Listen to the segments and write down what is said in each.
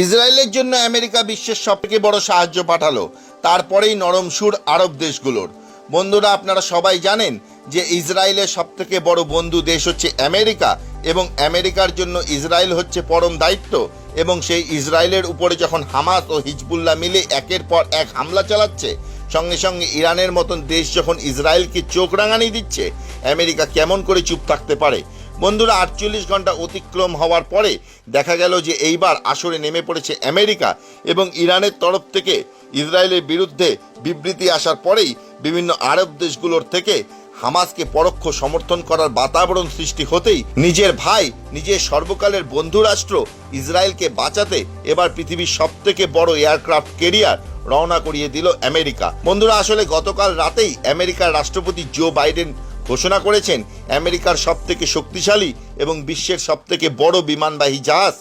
ইসরায়েলের জন্য আমেরিকা বিশ্বের সবথেকে বড় সাহায্য পাঠালো, তারপরেই নরম সুর আরব দেশগুলোর। বন্ধুরা, আপনারা সবাই জানেন যে ইসরায়েলের সবথেকে বড় বন্ধু দেশ হচ্ছে আমেরিকা, এবং আমেরিকার জন্য ইসরায়েল হচ্ছে পরম দায়িত্ব। এবং সেই ইসরায়েলের উপরে যখন হামাস ও হিজবুল্লাহ মিলে একের পর এক হামলা চালাচ্ছে, সঙ্গে সঙ্গে ইরানের মতন দেশ যখন ইসরায়েলকে চোখ রাঙানি দিচ্ছে, আমেরিকা কেমন করে চুপ থাকতে পারে? বন্ধুরা, 48 ঘন্টা অতিক্রম হওয়ার পরে দেখা গেল যে এইবার আসরে নেমে পড়েছে আমেরিকা, এবং ইরানের তরফ থেকে ইসরায়েলের বিরুদ্ধে বিবৃতি আসার পরেই বিভিন্ন আরব দেশগুলোর থেকে হামাসকে পরোক্ষ সমর্থন করার বাতাবরণ সৃষ্টি হতেই নিজের ভাই, নিজের সর্বকালের বন্ধু রাষ্ট্র ইসরায়েলকে বাঁচাতে এবার পৃথিবীর সবথেকে বড় এয়ারক্রাফট ক্যারিয়ার রওনা করিয়ে দিল আমেরিকা। বন্ধুরা, আসলে গতকাল রাতেই আমেরিকার রাষ্ট্রপতি জো বাইডেন ঘোষণা করেছেন আমেরিকার সবথেকে শক্তিশালী এবং বিশ্বের সবথেকে বড় বিমানবাহী জাহাজ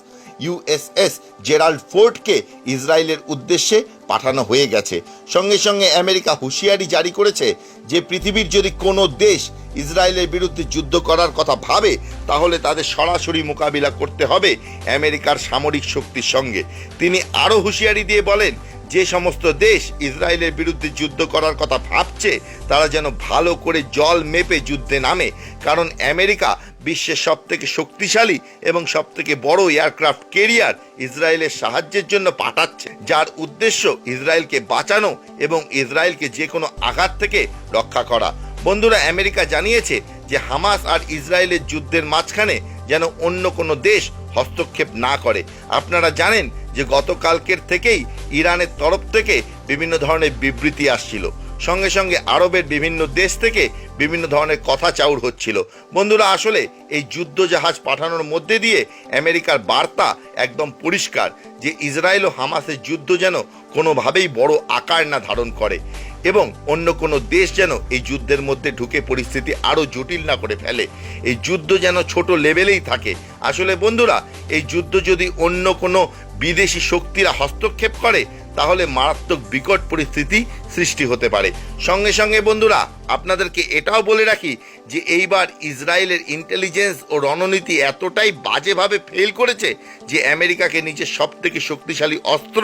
ইউএসএস জেরাল্ড ফোর্ডকে ইসরায়েলের উদ্দেশ্যে পাঠানো হয়ে গেছে। সঙ্গে সঙ্গে আমেরিকা হুঁশিয়ারি জারি করেছে যে পৃথিবীর যদি কোনো দেশ ইসরায়েলের বিরুদ্ধে যুদ্ধ করার কথা ভাবে, তাহলে তাদের সরাসরি মোকাবিলা করতে হবে আমেরিকার সামরিক শক্তির সঙ্গে। তিনি আরও হুঁশিয়ারি দিয়ে বলেন, যে সমস্ত দেশ ইসরায়েলের বিরুদ্ধে যুদ্ধ করার কথা ভাবছে তারা যেন ভালো করে জল মেপে যুদ্ধে নামে, কারণ আমেরিকা বিশ্বের সবথেকে শক্তিশালী এবং সবথেকে বড় এয়ারক্রাফট ক্যারিয়ার ইসরায়েলের সাহায্যের জন্য পাঠাচ্ছে, যার উদ্দেশ্য ইসরায়েলকে বাঁচানো এবং ইসরায়েলকে যে কোনো আঘাত থেকে রক্ষা করা। বন্ধুরা, আমেরিকা জানিয়েছে যে হামাস আর ইসরায়েলের যুদ্ধের মাঝখানে যেন অন্য কোনো দেশ হস্তক্ষেপ না করে। আপনারা জানেন যে গতকালকের থেকেই ইরানের তরফ থেকে বিভিন্ন ধরনের বিবৃতি আসছিল, সঙ্গে সঙ্গে আরবের বিভিন্ন দেশ থেকে বিভিন্ন ধরনের কথা চাউর হচ্ছিল। বন্ধুরা, আসলে এই যুদ্ধ জাহাজ পাঠানোর মধ্যে দিয়ে আমেরিকার বার্তা একদম পরিষ্কার যে ইসরায়েল ও হামাসের যুদ্ধ যেন কোনোভাবেই বড় আকার না ধারণ করে, এবং অন্য কোনো দেশ যেন এই যুদ্ধের মধ্যে ঢুকে পরিস্থিতি আরও জটিল না করে ফেলে। এই যুদ্ধ যেন ছোট লেভেলেই থাকে। আসলে বন্ধুরা, এই যুদ্ধ যদি অন্য কোনো বিদেশি শক্তিরা হস্তক্ষেপ করে তাহলে মারাত্মক বিকট পরিস্থিতি সৃষ্টি হতে পারে। সঙ্গে সঙ্গে বন্ধুরা, আপনাদেরকে এটাও বলে রাখি যে এইবার ইসরায়েলের ইন্টেলিজেন্স ও রণনীতি এতটাই বাজেভাবে ফেল করেছে যে আমেরিকাকে নিজের সবথেকে শক্তিশালী অস্ত্র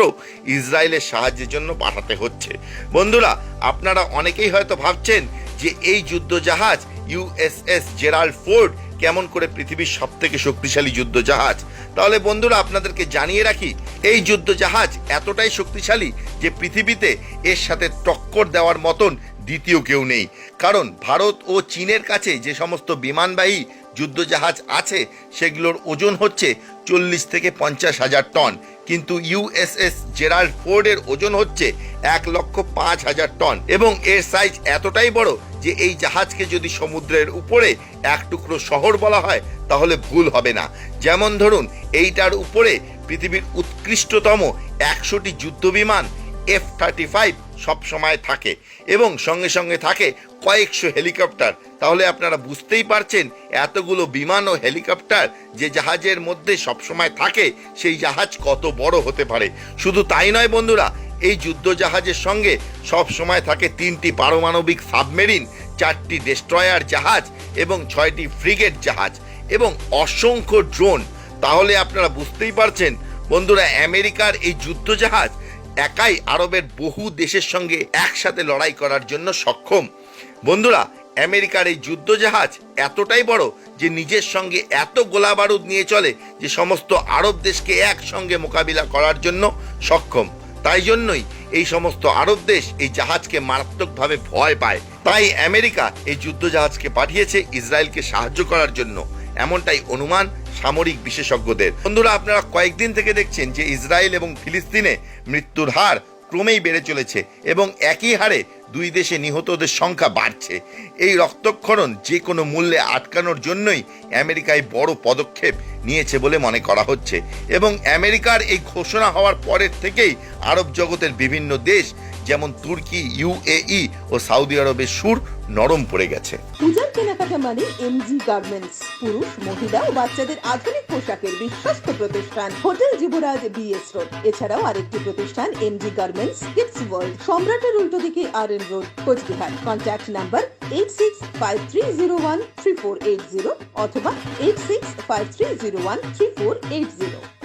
ইসরায়েলের সাহায্যের জন্য পাঠাতে হচ্ছে। বন্ধুরা, আপনারা অনেকেই হয়তো ভাবছেন যে এই যুদ্ধ জাহাজ ইউএসএস জেরাল্ড ফোর্ড কেমন করে পৃথিবীর সবথেকে শক্তিশালী যুদ্ধ জাহাজ। তাহলে বন্ধুরা, আপনাদেরকে জানিয়ে রাখি, এই যুদ্ধ জাহাজ এতটাই শক্তিশালী যে পৃথিবীতে এর সাথে টক্কর দেওয়ার মতন দ্বিতীয় কেউ নেই। কারণ ভারত ও চীনের কাছে যে সমস্ত বিমানবাহী যুদ্ধ জাহাজ আছে সেগুলোর ওজন হচ্ছে 40 থেকে 50 হাজার টন, কিন্তু ইউএসএস জেরাল্ড ফোর্ডের ওজন হচ্ছে 1,05,000 টন, এবং এর সাইজ এতটাই বড় যে এই জাহাজকে যদি সমুদ্রের উপরে এক টুকরো শহর বলা হয় তাহলে ভুল হবে না। যেমন ধরুন, এইটার উপরে পৃথিবীর উৎকৃষ্টতম 100টি যুদ্ধ বিমান F-35 সব সময় থাকে, এবং সঙ্গে সঙ্গে থাকে কয়েকশো হেলিকপ্টার। তাহলে আপনারা বুঝতেই পারছেন এতগুলো বিমান ও হেলিকপ্টার যে জাহাজের মধ্যে সবসময় থাকে সেই জাহাজ কত বড় হতে পারে। শুধু তাই নয় বন্ধুরা, এই যুদ্ধ জাহাজের সঙ্গে সব সময় থাকে 3টি পারমাণবিক সাবমেরিন, 4টি ডেস্ট্রয়ার জাহাজ এবং 6টি ফ্রিগেট জাহাজ এবং অসংখ্য ড্রোন। তাহলে আপনারা বুঝতেই পারছেন বন্ধুরা, আমেরিকার এই যুদ্ধ জাহাজ একাই আরবের বহু দেশের সঙ্গে একসাথে লড়াই করার জন্য সক্ষম। বন্ধুরা, আমেরিকার এই যুদ্ধ জাহাজ এতটাই বড় যে নিজের সঙ্গে এত গোলা বারুদ নিয়ে চলে যে সমস্ত আরব দেশকে একসঙ্গে মোকাবিলা করার জন্য সক্ষম। তাই জন্যই এই সমস্ত আরব দেশ এই জাহাজকে মারাত্মকভাবে ভয় পায়। তাই আমেরিকা এই যুদ্ধ জাহাজকে পাঠিয়েছে ইসরায়েলকে সাহায্য করার জন্য, এমনটাই অনুমান সামরিক বিশেষজ্ঞদের। বন্ধুরা, আপনারা কয়েকদিন থেকে দেখছেন যে ইসরায়েল এবং ফিলিস্তিনে মৃত্যুর হার ক্রমেই বেড়ে চলেছে, এবং একই হারে দুই দেশে নিহতদের সংখ্যা বাড়ছে। এই রক্তক্ষরণ যে কোনো মূল্যে আটকানোর জন্যই আমেরিকায় বড় পদক্ষেপ নিয়েছে বলে মনে করা হচ্ছে, এবং আমেরিকার এই ঘোষণা হওয়ার পরের থেকেই আরব জগতের বিভিন্ন দেশ যেমন তুর্কি, ইউএই ও সৌদি আরবের সুর নরম পড়ে গেছে। পূজার কেনাকাটা মানে এমজি গার্মেন্টস। পুরুষ, মহিলা ও বাচ্চাদের আধুনিক পোশাকের বিশ্বস্ত প্রতিষ্ঠান হোটেল যুবরাজ বিএস রোড। এছাড়াও আরেকটি প্রতিষ্ঠান এমজি গার্মেন্টস কিডস ওয়ার্ল্ড, সম্রাটের উল্টো দিকে RN road, Cooch Behar. Contact number 8653013480 অথবা 8653013480।